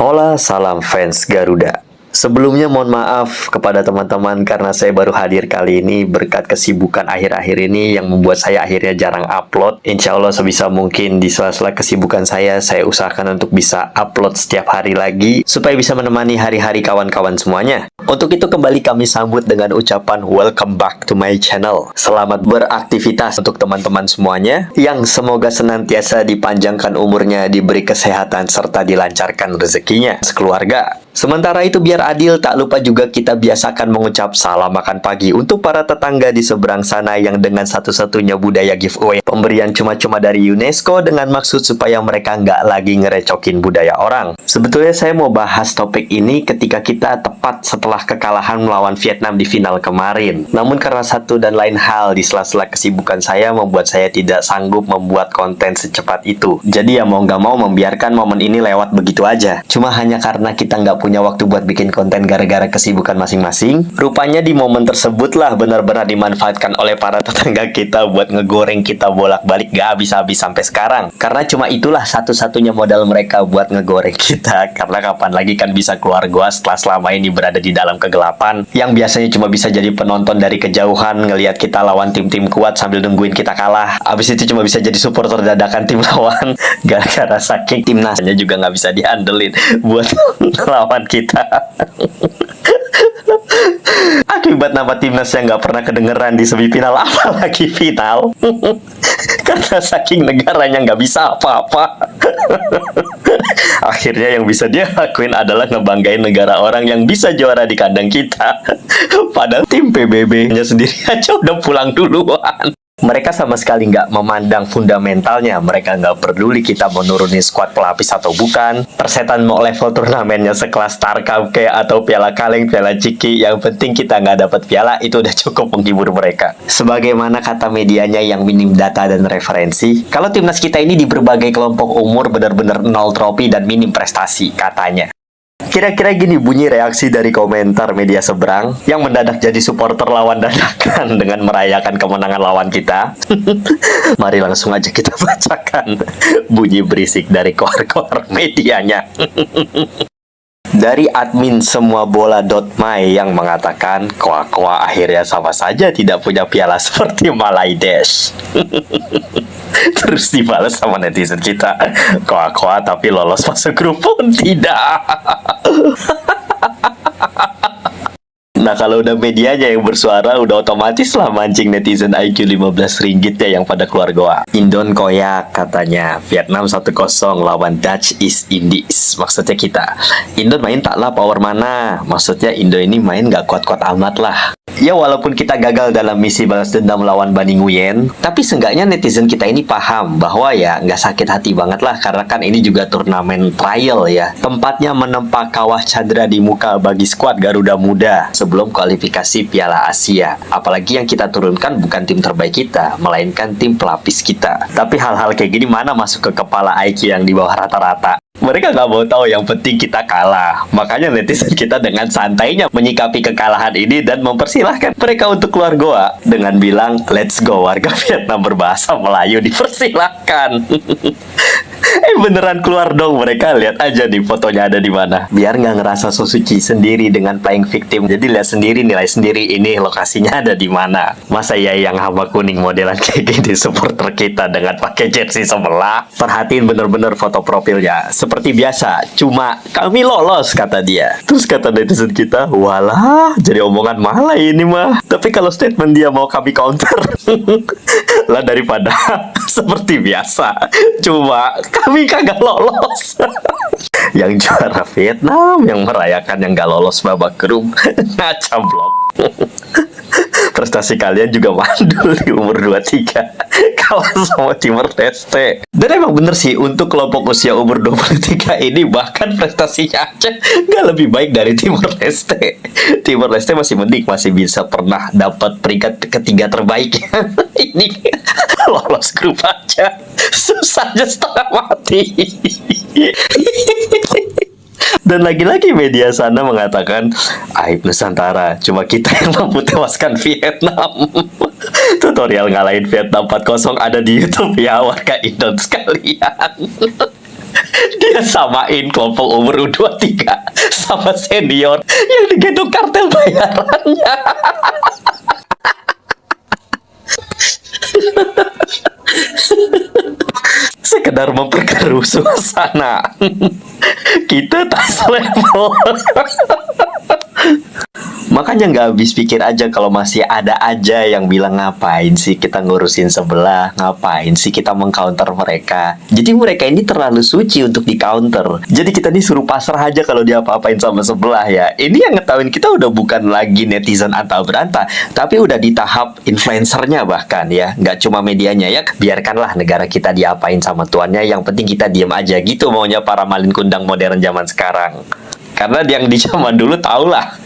Hola, salam fans Garuda. Sebelumnya mohon maaf kepada teman-teman karena saya baru hadir kali ini berkat kesibukan akhir-akhir ini yang membuat saya akhirnya jarang upload. Insya Allah sebisa mungkin di sela-sela kesibukan saya usahakan untuk bisa upload setiap hari lagi supaya bisa menemani hari-hari kawan-kawan semuanya. Untuk itu kembali kami sambut dengan ucapan welcome back to my channel. Selamat beraktivitas untuk teman-teman semuanya yang semoga senantiasa dipanjangkan umurnya, diberi kesehatan serta dilancarkan rezekinya sekeluarga. Sementara itu biar adil, tak lupa juga kita biasakan mengucap salam makan pagi untuk para tetangga di seberang sana yang dengan satu-satunya budaya giveaway pemberian cuma-cuma dari UNESCO dengan maksud supaya mereka nggak lagi ngerecokin budaya orang. Sebetulnya saya mau bahas topik ini ketika kita tepat setelah kekalahan melawan Vietnam di final kemarin. Namun karena satu dan lain hal di sela-sela kesibukan saya membuat saya tidak sanggup membuat konten secepat itu. Jadi ya mau nggak mau membiarkan momen ini lewat begitu aja. Cuma hanya karena kita nggak punya waktu buat bikin konten gara-gara kesibukan masing-masing. Rupanya di momen tersebut lah benar-benar dimanfaatkan oleh para tetangga kita buat ngegoreng kita bolak-balik gak habis-habis sampai sekarang. Karena cuma itulah satu-satunya modal mereka buat ngegoreng kita. Karena kapan lagi kan bisa keluar gua setelah selama ini berada di dalam kegelapan yang biasanya cuma bisa jadi penonton dari kejauhan ngelihat kita lawan tim-tim kuat sambil nungguin kita kalah. Abis itu cuma bisa jadi supporter dadakan tim lawan gara-gara saking timnasnya juga nggak bisa diandelin buat lawan kita. Akibat nama timnas yang nggak pernah kedengeran di semifinal apalagi final. Karena saking negaranya nggak bisa apa-apa. Akhirnya yang bisa dia lakuin adalah ngebanggain negara orang yang bisa juara di kandang kita. Padahal tim PBB-nya sendiri aja udah pulang duluan. Mereka sama sekali nggak memandang fundamentalnya. Mereka nggak peduli kita mau nurunin skuad pelapis atau bukan. Persetan mau level turnamennya sekelas Star Cup kayak atau Piala Kaleng, Piala Ciki. Yang penting kita nggak dapat piala, itu udah cukup menghibur mereka. Sebagaimana kata medianya yang minim data dan referensi, kalau timnas kita ini di berbagai kelompok umur benar-benar nol trofi dan minim prestasi, katanya. Kira-kira gini bunyi reaksi dari komentar media seberang yang mendadak jadi supporter lawan dadakan dengan merayakan kemenangan lawan kita. Mari langsung aja kita bacakan bunyi berisik dari koar-koar medianya. Dari admin semuabola.my yang mengatakan Koa-Koa akhirnya sama saja tidak punya piala seperti Malaidesh. Terus dibalas sama netizen kita, Koa-Koa tapi lolos masuk grup pun tidak. Nah kalau udah medianya yang bersuara, udah otomatis lah mancing netizen IQ 15 ringgit ya yang pada keluar goa. Indon koyak katanya, Vietnam 1-0 lawan Dutch East Indies. Maksudnya kita, Indon main taklah power mana. Maksudnya Indo ini main gak kuat-kuat amat lah. Ya walaupun kita gagal dalam misi balas dendam lawan Bani Nguyen, tapi seenggaknya netizen kita ini paham bahwa ya nggak sakit hati banget lah, karena kan ini juga turnamen trial ya. Tempatnya menempa kawah Chandra di muka bagi skuad Garuda Muda sebelum kualifikasi Piala Asia. Apalagi yang kita turunkan bukan tim terbaik kita, melainkan tim pelapis kita. Tapi hal-hal kayak gini mana masuk ke kepala IQ yang di bawah rata-rata. Mereka nggak mau tahu, yang penting kita kalah. Makanya netizen kita dengan santainya menyikapi kekalahan ini dan mempersilahkan mereka untuk keluar goa dengan bilang, let's go, warga Vietnam berbahasa Melayu dipersilahkan. Beneran keluar dong mereka, lihat aja nih fotonya ada di mana. Biar nggak ngerasa so suci sendiri dengan playing victim. Jadi lihat sendiri, nilai sendiri ini lokasinya ada di mana. Masa ya yang hama kuning modelan kayak gini supporter kita dengan pakai jersey sebelah. Perhatiin bener-bener foto profilnya. Seperti biasa, cuma kami lolos kata dia. Terus kata netizen kita, walah jadi omongan malah ini mah. Tapi kalau statement dia mau kami counter, lah daripada seperti biasa, cuma kami kagak lolos. Yang juara Vietnam, yang merayakan yang gak lolos babak grup. Ngaca blok. Prestasi kalian juga mandul di umur 23, kalah sama Timor Leste. Dan emang bener sih, untuk kelompok usia umur 23 ini bahkan prestasinya aja nggak lebih baik dari Timor Leste. Timor Leste masih mending, masih bisa pernah dapat peringkat ketiga terbaik. Ini lolos grup aja susahnya setengah mati. Dan lagi-lagi media sana mengatakan aib Nusantara, cuma kita yang mampu tewaskan Vietnam. Tutorial ngalahin Vietnam 4-0 ada di YouTube ya warga Indon sekalian. Dia samain kelompok umur U23 sama senior yang digendong kartel bayarannya. Sekedar memperkeruh suasana. Kita tak selevel. Makanya nggak habis pikir aja kalau masih ada aja yang bilang ngapain sih kita ngurusin sebelah, ngapain sih kita mengcounter mereka. Jadi mereka ini terlalu suci untuk di counter. Jadi kita disuruh pasrah aja kalau dia apa-apain sama sebelah ya. Ini yang ngetahuin kita udah bukan lagi netizen antah berantah, tapi udah di tahap influencernya bahkan ya. Nggak cuma medianya ya. Biarkanlah negara kita diapain sama tuannya, yang penting kita diem aja gitu maunya para malin kundang modern zaman sekarang. Karena yang di zaman dulu tau lah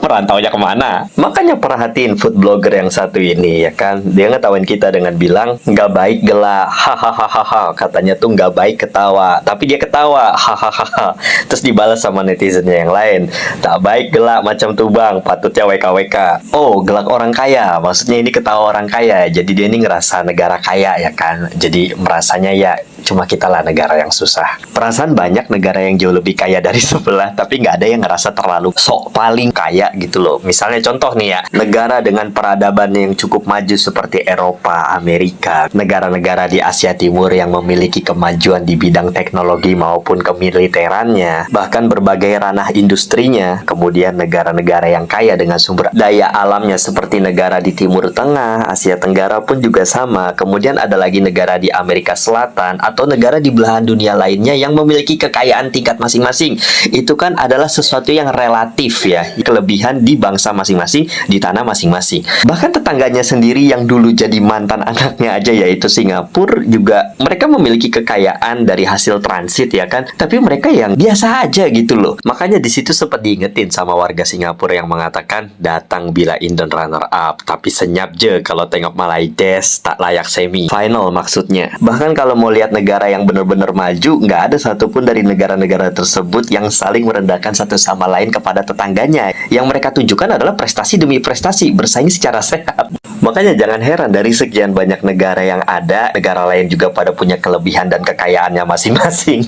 perantaunya kemana. Makanya perhatiin food blogger yang satu ini ya kan. Dia ngetawain kita dengan bilang nggak baik gelak, hahaha. Katanya tuh nggak baik ketawa, tapi dia ketawa, hahaha. Terus dibalas sama netizennya yang lain, tak baik gelak macam tubang, patutnya WKWK. Oh, gelak orang kaya, maksudnya ini ketawa orang kaya. Jadi dia ini ngerasa negara kaya ya kan. Jadi merasanya ya cuma kita lah negara yang susah. Perasaan banyak negara yang jauh lebih kaya dari sebelah, tapi nggak ada yang ngerasa terlalu sok paling kaya gitu loh. Misalnya contoh nih ya, negara dengan peradaban yang cukup maju seperti Eropa, Amerika, negara-negara di Asia Timur yang memiliki kemajuan di bidang teknologi maupun kemiliterannya, bahkan berbagai ranah industrinya. Kemudian negara-negara yang kaya dengan sumber daya alamnya seperti negara di Timur Tengah, Asia Tenggara pun juga sama. Kemudian ada lagi negara di Amerika Selatan atau negara di belahan dunia lainnya yang memiliki kekayaan tingkat masing-masing. Itu kan adalah sesuatu yang relatif ya, kelebihan di bangsa masing-masing, di tanah masing-masing. Bahkan tetangganya sendiri yang dulu jadi mantan anaknya aja yaitu Singapura juga, mereka memiliki kekayaan dari hasil transit ya kan, tapi mereka yang biasa aja gitu loh. Makanya di situ sempat diingetin sama warga Singapura yang mengatakan datang bila Indo runner up, tapi senyap je kalau tengok Malaides tak layak semi final maksudnya. Bahkan kalau mau lihat negara yang benar-benar maju, nggak ada satupun dari negara-negara tersebut yang saling merendahkan satu sama lain kepada tetangganya. Yang mereka tunjukkan adalah prestasi demi prestasi, bersaing secara sehat. Makanya jangan heran dari sekian banyak negara yang ada, negara lain juga pada punya kelebihan dan kekayaannya masing-masing.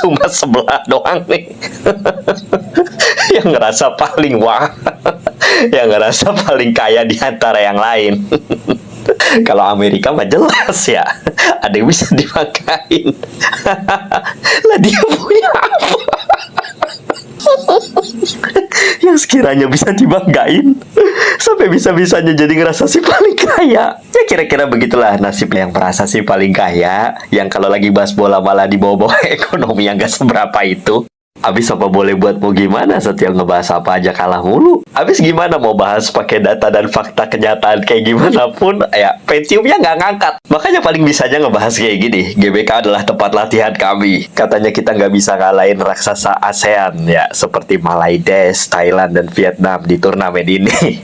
Cuma sebelah doang nih yang ngerasa paling wah, yang ngerasa paling kaya di antara yang lain. Kalau Amerika mah jelas ya, ada yang bisa dimakain. Lah dia punya apa? Yang sekiranya bisa dibanggain, sampai bisa-bisanya jadi ngerasa si paling kaya. Ya kira-kira begitulah nasib yang merasa si paling kaya, yang kalau lagi bahas bola malah dibawa-bawa ekonomi yang gak seberapa itu. Abis apa boleh buat mau gimana, setiap ngebahas apa aja kalah mulu. Abis gimana mau bahas pakai data dan fakta kenyataan kayak gimana pun ya Pentiumnya nggak ngangkat. Makanya paling bisanya ngebahas kayak gini, GBK adalah tempat latihan kami. Katanya kita nggak bisa ngalahin raksasa ASEAN ya, seperti Malaides, Thailand, dan Vietnam di turnamen ini.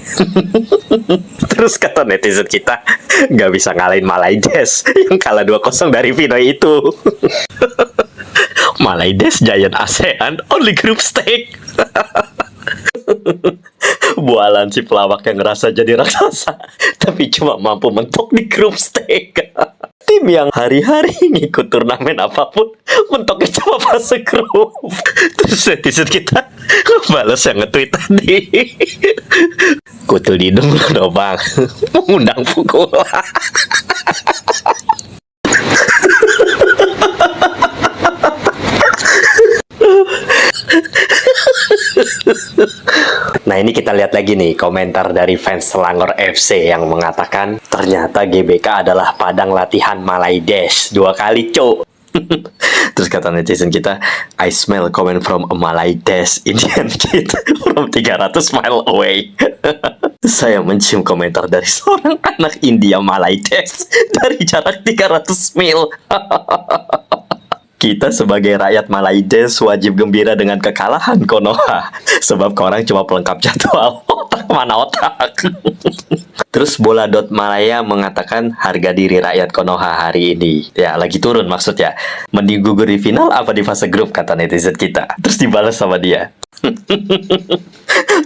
Terus kata netizen kita, nggak bisa ngalahin Malaides yang kalah 2-0 dari Pinoy itu. Malaides Giant ASEAN only group stage. Bualan si pelawak yang ngerasa jadi raksasa, tapi cuma mampu mentok di grup stage. Tim yang hari-hari ngikut turnamen apapun, mentoknya cuma fase grup. Terus netizen kita balas yang nge-tweet tadi. Kutul hidung loh bang, mengundang pukul. Nah ini kita lihat lagi nih komentar dari fans Selangor FC yang mengatakan ternyata GBK adalah padang latihan Malaides 2 kali cok. Terus kata netizen kita, I smell comment from a Malaides Indian kid from 300 mile away. Saya mencium komentar dari seorang anak India Malaides dari jarak 300 mil. Kita sebagai rakyat Malaides wajib gembira dengan kekalahan Konoha. Sebab korang cuma pelengkap jadwal. Otak mana otak. Terus Bola.Malaya mengatakan harga diri rakyat Konoha hari ini ya lagi turun maksudnya. Mending gugur di final apa di fase grup, kata netizen kita. Terus dibalas sama dia,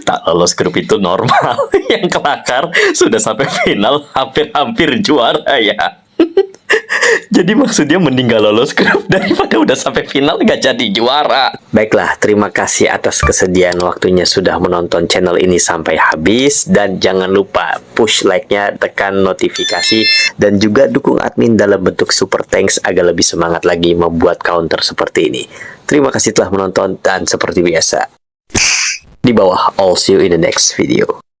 tak lolos grup itu normal. Yang kelakar sudah sampai final hampir-hampir juara ya. Jadi maksudnya mending gak lolos grup daripada udah sampai final gak jadi juara. Baiklah, terima kasih atas kesediaan waktunya sudah menonton channel ini sampai habis. Dan jangan lupa push like-nya, tekan notifikasi, dan juga dukung admin dalam bentuk super thanks agar lebih semangat lagi membuat counter seperti ini. Terima kasih telah menonton dan seperti biasa, di bawah, I'll see you in the next video.